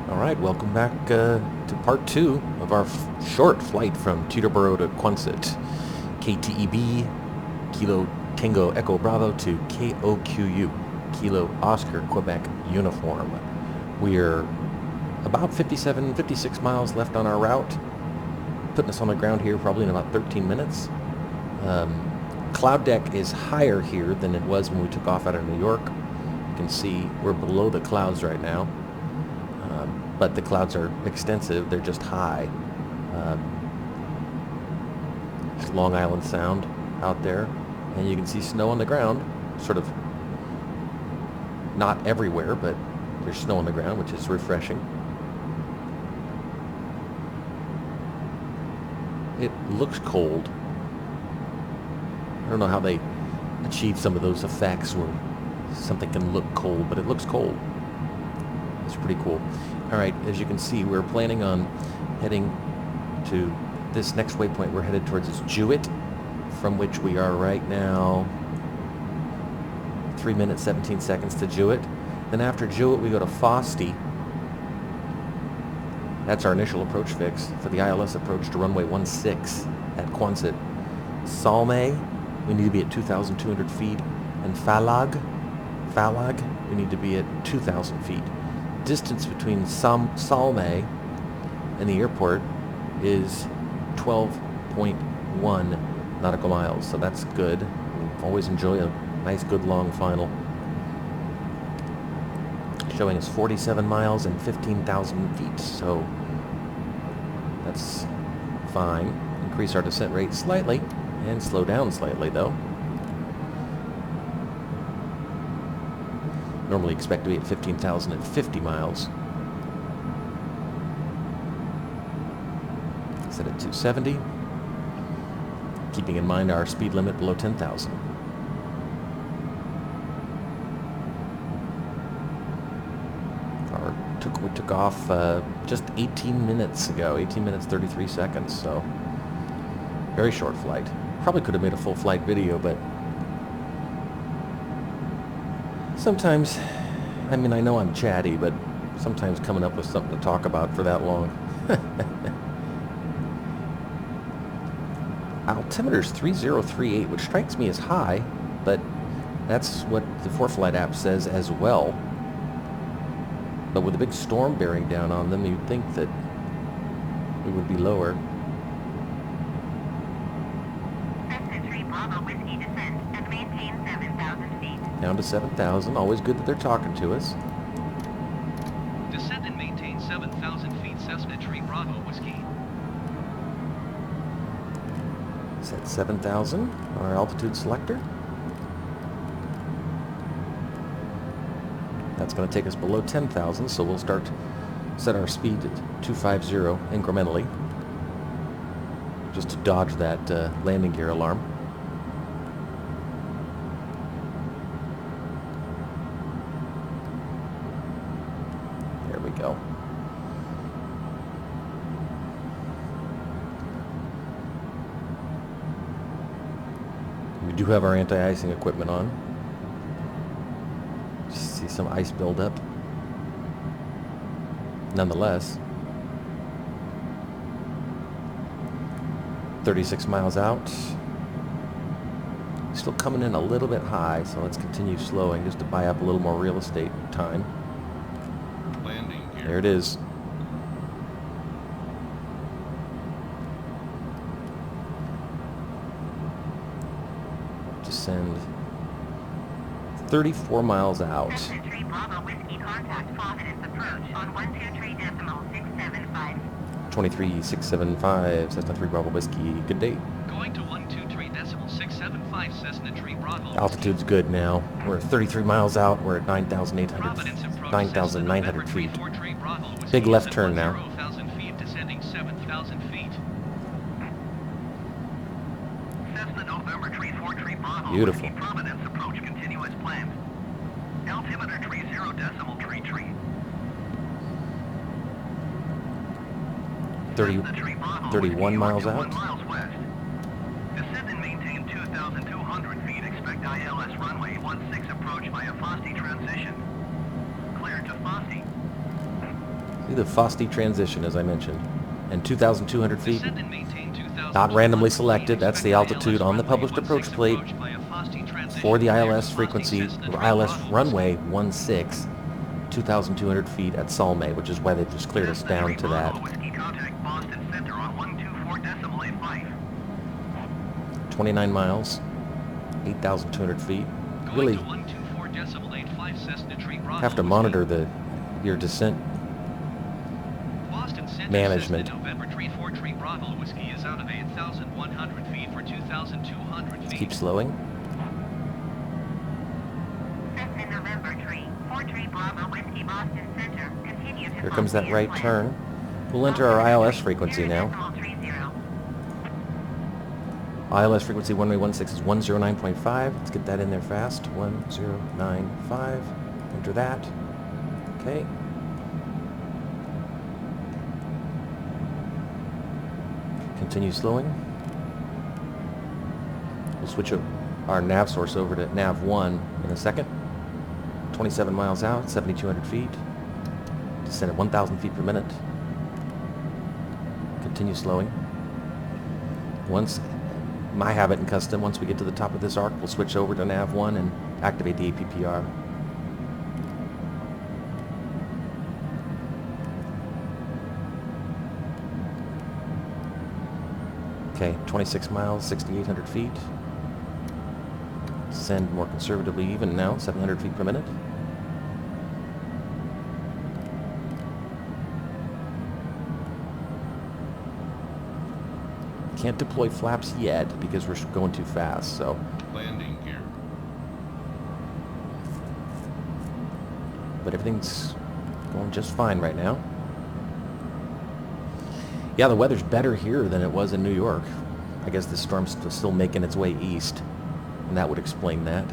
All right, welcome back to part two of our short flight from Teterboro to Quonset. KTEB, Kilo Tango Echo Bravo to KOQU, Kilo Oscar Quebec Uniform. We're about 56 miles left on our route, putting us on the ground here probably in about 13 minutes. Cloud deck is higher here than it was when we took off out of New York. You can see we're below the clouds right now. But the clouds are extensive, they're just high. It's Long Island Sound out there, and you can see snow on the ground, sort of not everywhere, but there's snow on the ground, which is refreshing. It looks cold. I don't know how they achieve some of those effects where something can look cold, but it looks cold. It's pretty cool. All right, as you can see, we're planning on heading to this next waypoint. We're headed towards this Jewett, from which we are right now 3 minutes, 17 seconds to Jewett. Then after Jewett, we go to Fosty. That's our initial approach fix for the ILS approach to runway 16 at Quonset. Salme, we need to be at 2,200 feet. And Falag, we need to be at 2,000 feet. Distance between Salme and the airport is 12.1 nautical miles, so that's good. Always enjoy a nice, good, long final. Showing us 47 miles and 15,000 feet, so that's fine. Increase our descent rate slightly and slow down slightly, though. Normally expect to be at 15,050 miles. Set at 270. Keeping in mind our speed limit below 10,000. We took off just 18 minutes ago, 18 minutes 33 seconds, so very short flight. Probably could have made a full flight video, but sometimes, I mean, I know I'm chatty, but sometimes coming up with something to talk about for that long. Altimeter's 3038, which strikes me as high, but that's what the ForeFlight app says as well. But with a big storm bearing down on them, you'd think that it would be lower. Bravo Whiskey descend and maintain 7,000 feet. Down to 7,000. Always good that they're talking to us. Descend and maintain 7,000 feet, Cessna Tree Bravo Whiskey. Set 7,000 on our altitude selector. That's going to take us below 10,000, so we'll set our speed at 250 incrementally, just to dodge that landing gear alarm. There we go. We do have our anti-icing equipment on. Just see some ice buildup. Nonetheless, 36 miles out. Still coming in a little bit high, so let's continue slowing just to buy up a little more real estate time. Landing gear. There it is. Descend 34 miles out. Cessna Tree Bravo Whiskey contact Providence approach on 123.675. 23675, Cessna 3 Bravo Whiskey. Good day. Going to 123.675, Cessna Tree Bravo. Altitude's good now. We're 33 miles out. We're at Providence 9,900 feet. 34 Bravo Whiskey. Big left turn now. 0,000 feet, descending 7,000 feet. Cessna November Tree 4 Tree Bravo Beautiful. Whiskey Providence approach continue as planned. Altimeter tree 0 decimal tree. 31 miles out. 1 miles west. Descend and maintain 2,200 feet. Expect ILS runway 16 approach via Fosty transition. Cleared to Fosty. Do the Fosti transition, as I mentioned. And 2,200 feet. Descend and maintain 2,200 Not randomly feet. selected. That's the Expect altitude ILS on the runway published 16 approach plate approach by a Fosti transition for the clear ILS for frequency, Fosti Cessna or 3 ILS Bravo runway Whiskey. 16, 2,200 feet at Salme, which is why they've just cleared us Cessna down 3 to Bravo that. Whiskey, contact Boston Center on 124.85. 29 miles, 8,200 feet. Going Really to 124.85 Cessna 3 Bravo have to Whiskey. monitor your descent Boston Center management. Cessna November 34 Bravo Whiskey is out of 8,100 feet for 2,200 feet. Keep slowing. Cessna November 4 Bravo Whiskey, Boston Center. Continue to Here comes that Fosti right planned. turn. We'll enter our ILS frequency now. ILS frequency one-way 16 is 109.5. Let's get that in there fast. 1095. Enter that. Okay. Continue slowing. We'll switch our nav source over to nav 1 in a second. 27 miles out, 7,200 feet. Descend at 1,000 feet per minute. Continue slowing. Once, my habit and custom, once we get to the top of this arc, we'll switch over to nav 1 and activate the APPR. Okay, 26 miles, 6,800 feet. Descend more conservatively even now, 700 feet per minute. Can't deploy flaps yet because we're going too fast, so. Landing gear. But everything's going just fine right now. Yeah, the weather's better here than it was in New York. I guess the storm's still making its way east, and that would explain that.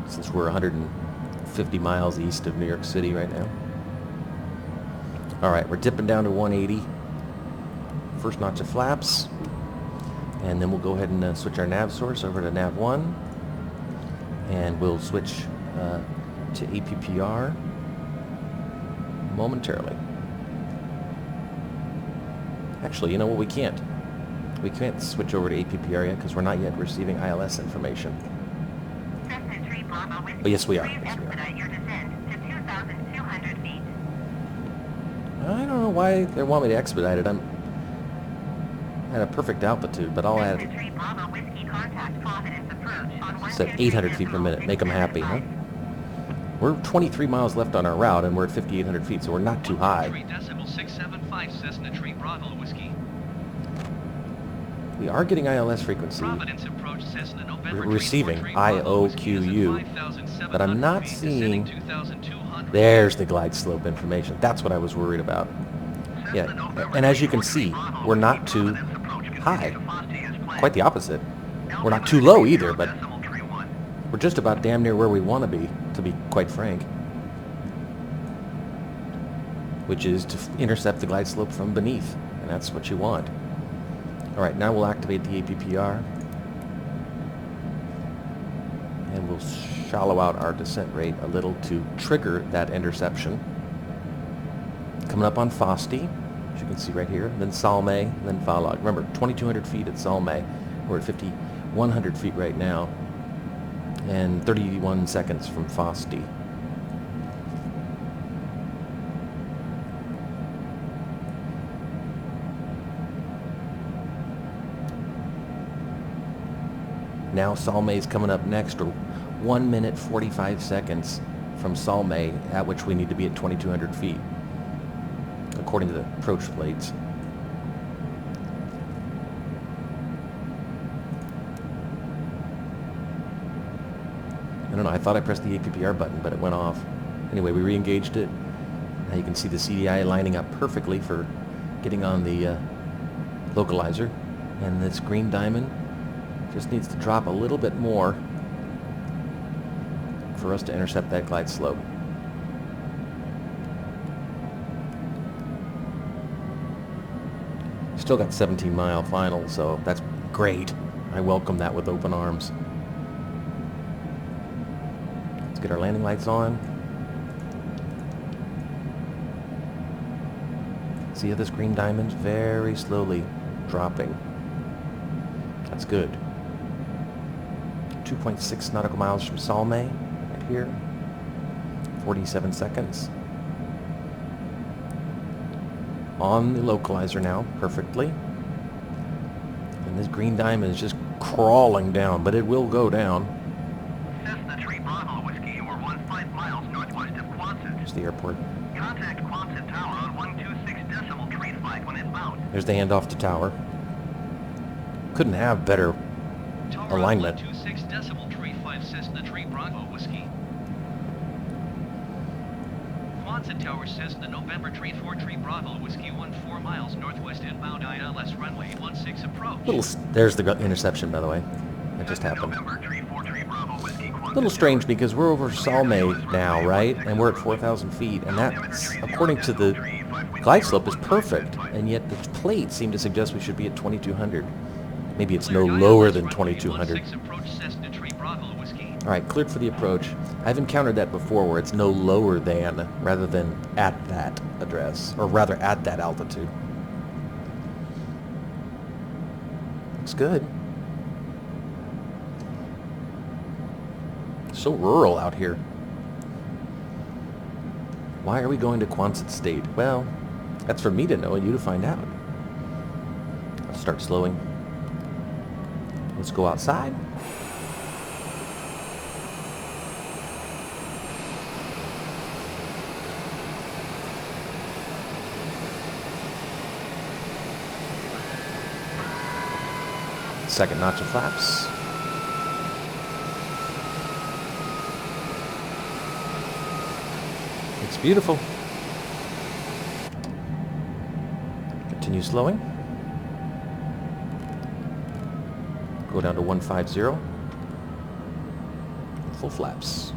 Since we're 150 miles east of New York City right now. All right, we're dipping down to 180. First notch of flaps, and then we'll go ahead and switch our nav source over to nav 1, and we'll switch to APPR momentarily. Actually, you know what, we can't switch over to APPR yet because we're not yet receiving ILS information. Oh, yes, we are. Yes, we are. I don't know why they want me to expedite it. I'm at a perfect altitude, but I'll add it's at 800 feet per minute. Make them happy, huh? We're 23 miles left on our route, and we're at 5,800 feet, so we're not too high. 3.675 Cessna 3 Bravo Whiskey. We are getting ILS frequency. Providence approach Cessna November We're receiving 3 Bravo Whiskey is at IOQU, 5,700 but I'm not feet, seeing. descending 2,200. There's the glide slope information. That's what I was worried about. Yeah, and as you can see, we're not too high. Quite the opposite. We're not too low either, but we're just about damn near where we want to be quite frank. Which is to intercept the glide slope from beneath, and that's what you want. All right, now we'll activate the APPR, and we'll shallow out our descent rate a little to trigger that interception. Coming up on Fosti, as you can see right here, then Salme, then Falag. Remember, 2,200 feet at Salme. We're at 5,100 feet right now, and 31 seconds from Fosti. Now Salme's coming up next, or 1 minute 45 seconds from Salme, at which we need to be at 2,200 feet, according to the approach plates. I don't know, I thought I pressed the APPR button, but it went off. Anyway, we re-engaged it. Now you can see the CDI lining up perfectly for getting on the localizer. And this green diamond just needs to drop a little bit more for us to intercept that glide slope. Still got 17-mile final, so that's great. I welcome that with open arms. Let's get our landing lights on. See how this green diamond's very slowly dropping. That's good. 2.6 nautical miles from Salme, right here. 47 seconds. On the localizer now, perfectly. And this green diamond is just crawling down, but it will go down. Cessna 3 Bravo Whiskey, we're 15 miles northwest of Quonset. There's the airport. Contact Quonset Tower on 126.35 when inbound. There's the handoff to tower. Couldn't have better Tower alignment. 126.35 Cessna 3 Bravo Whiskey. Quonset Tower Cessna November 343 Bravo Whiskey 14 miles northwest inbound ILS runway 16 approach. There's the interception, by the way. That just happened. November 343 Bravo Whiskey Quonset. A little strange because we're over Salme now, right? And we're at 4,000 feet, and that's, according to the glide slope, is perfect. And yet the plates seem to suggest we should be at 2,200. Maybe it's no lower than 2,200. All right, cleared for the approach. I've encountered that before where it's no lower than rather than at that address, or rather at that altitude. Looks good. So rural out here. Why are we going to Quonset State? Well, that's for me to know and you to find out. Let's start slowing. Let's go outside. Second notch of flaps. It's beautiful. Continue slowing. Go down to 150. Full flaps.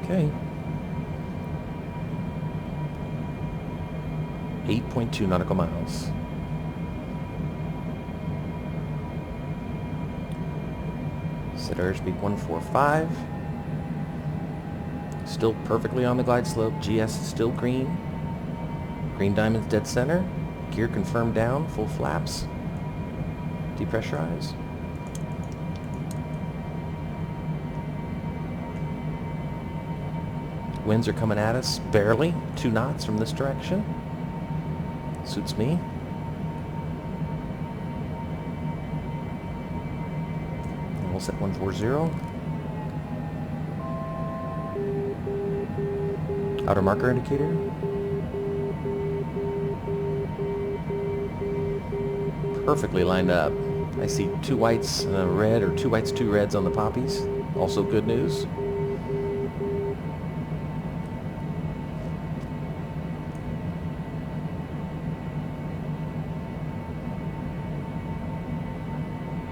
Okay. 8.2 nautical miles. Set airspeed 145. Still perfectly on the glide slope. GS is still green. Green diamond's dead center. Gear confirmed down. Full flaps. Depressurize. Winds are coming at us barely. 2 knots from this direction. Suits me. And we'll set 140. Outer marker indicator. Perfectly lined up. I see 2 whites and a red, or 2 whites, 2 reds on the poppies. Also good news.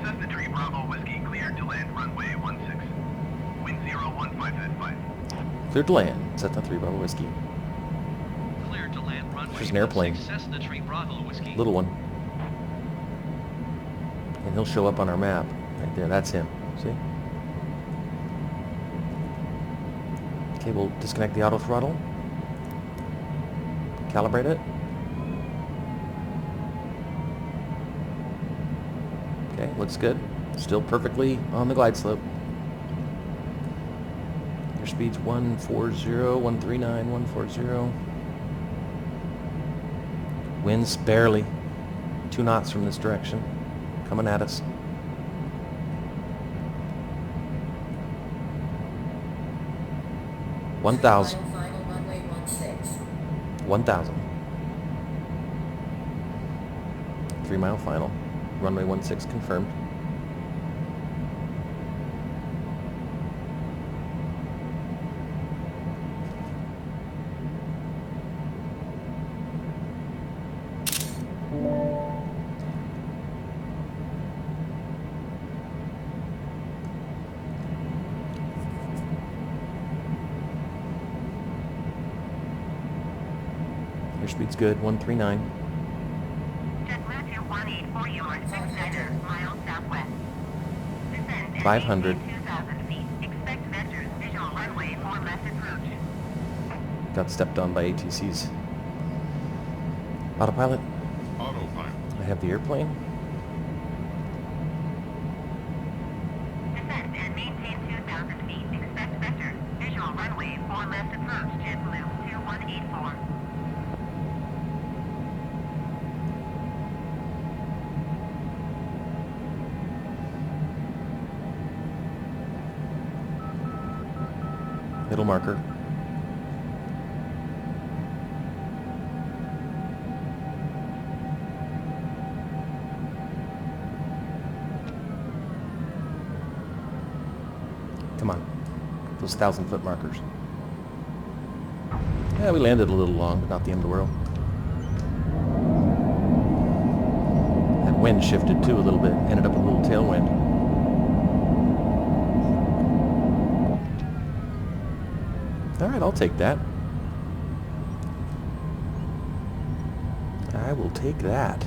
Cessna 3 Bravo Whiskey, cleared to land runway 16. Wind 015 Cleared to land. Cessna 3 Bravo Whiskey. Cleared to land runway There's an airplane. 16 Cessna 3 Bravo Whiskey. Little one. And he'll show up on our map. Right there, that's him. See? Okay, we'll disconnect the auto throttle. Calibrate it. Okay, looks good. Still perfectly on the glide slope. Your speed's 140, 139, 140. Winds barely. 2 knots from this direction. Coming at us. One thousand. 1,000. 3 mile final. Runway 16 confirmed. Airspeed's good, 139. JetBlue 2184, you are 6 miles southwest. Descend and 500. maintain 2,000 feet. Expect vectors, visual runway for left approach. Got stepped on by ATCs. Autopilot. Autopilot. I have the airplane. Descend and maintain 2,000 feet. Expect vectors, visual runway for left approach. JetBlue 2184. Middle marker. Come on. Those 1,000-foot markers. Yeah, we landed a little long, but not the end of the world. That wind shifted too a little bit. Ended up a little tailwind. Alright, I'll take that. I will take that.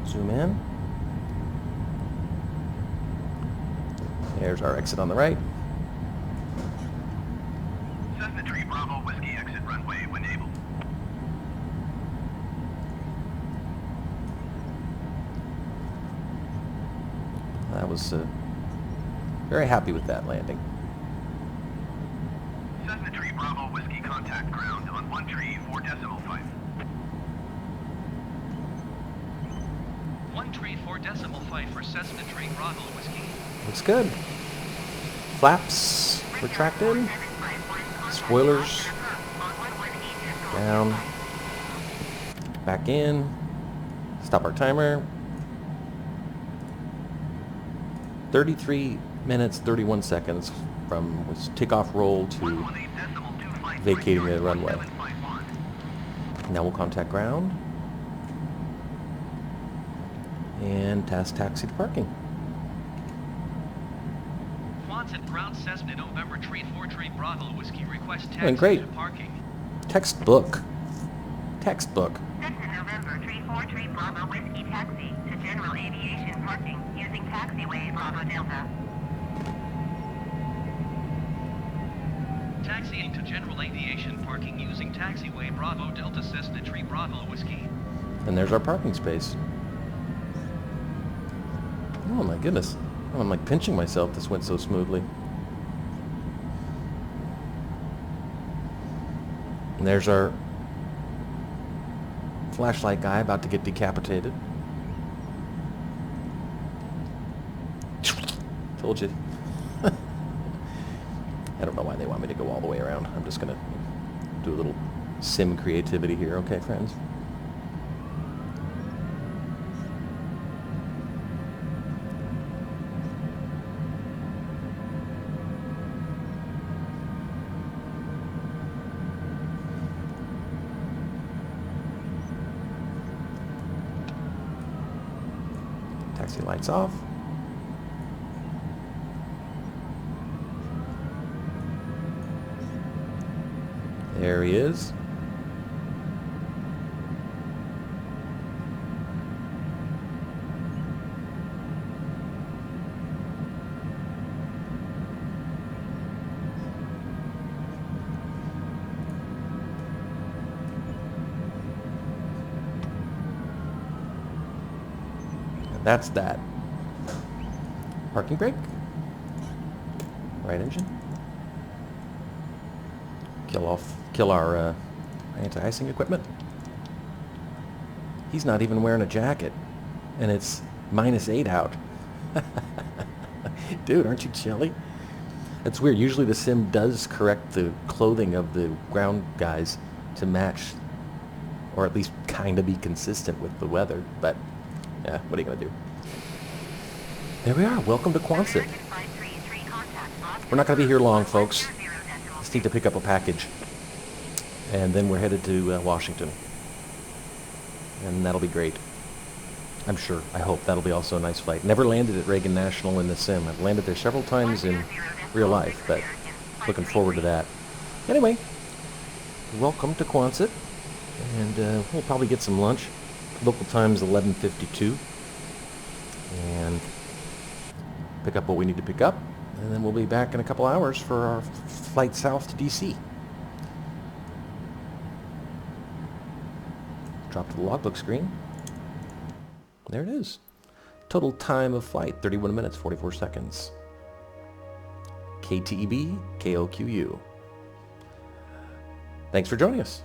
Zoom in. There's our exit on the right. Cessna 3 Bravo Whiskey exit runway when able. I was very happy with that landing. Cessna 3 Bravo Whiskey contact ground on 134.5. 134.5 for Cessna 3 Bravo Whiskey. Looks good. Flaps retracted. Spoilers down. Back in. Stop our timer. 33 minutes, 31 seconds from takeoff roll to vacating the runway. Now we'll contact ground and taxi to parking. Quonset ground Cessna November 343 Bravo Whiskey request Doing taxi great. to parking. Textbook. Textbook. Cessna November 343 Bravo Whiskey taxi to general aviation parking using taxiway Bravo Delta. Taxiing to general aviation parking using taxiway Bravo Delta Cessna 3 Bravo Whiskey. And there's our parking space. Oh my goodness. Oh, I'm like pinching myself. This went so smoothly. And there's our flashlight guy about to get decapitated. Told you. I don't know why they want me to go all the way around. I'm just going to do a little sim creativity here. Okay, friends? Taxi lights off. There he is. And that's that. Parking brake. Right engine. Kill our anti-icing equipment. He's not even wearing a jacket, and it's -8 out. Dude, aren't you chilly? That's weird. Usually the sim does correct the clothing of the ground guys to match, or at least kind of be consistent with the weather, but yeah, what are you going to do? There we are. Welcome to Quonset. We're not going to be here long, folks. Just need to pick up a package. And then we're headed to Washington. And that'll be great. I'm sure. I hope. That'll be also a nice flight. Never landed at Reagan National in the sim. I've landed there several times in real life, but looking forward to that. Anyway, welcome to Quonset. And we'll probably get some lunch. Local time's 11:52. And pick up what we need to pick up. And then we'll be back in a couple hours for our flight south to DC. Drop to the logbook screen. There it is. Total time of flight, 31 minutes, 44 seconds. KTEB, KOQU. Thanks for joining us.